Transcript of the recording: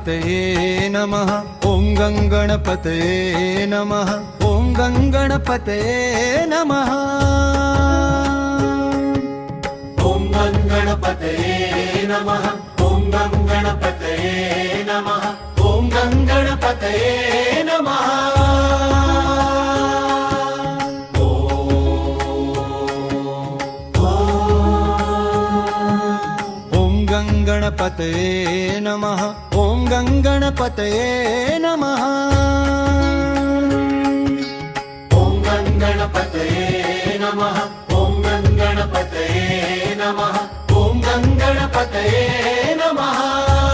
गणपतये नमः ॐ गणपतये नमः ॐ गणपतये नमः ॐ गणपतये नमः ॐ गणपतये नमः ॐ गणपतये नमः गणपतये नमः ॐ गणपतये नमः ॐ गणपतये नमः ॐ गणपतये नमः ॐ गणपतये नमः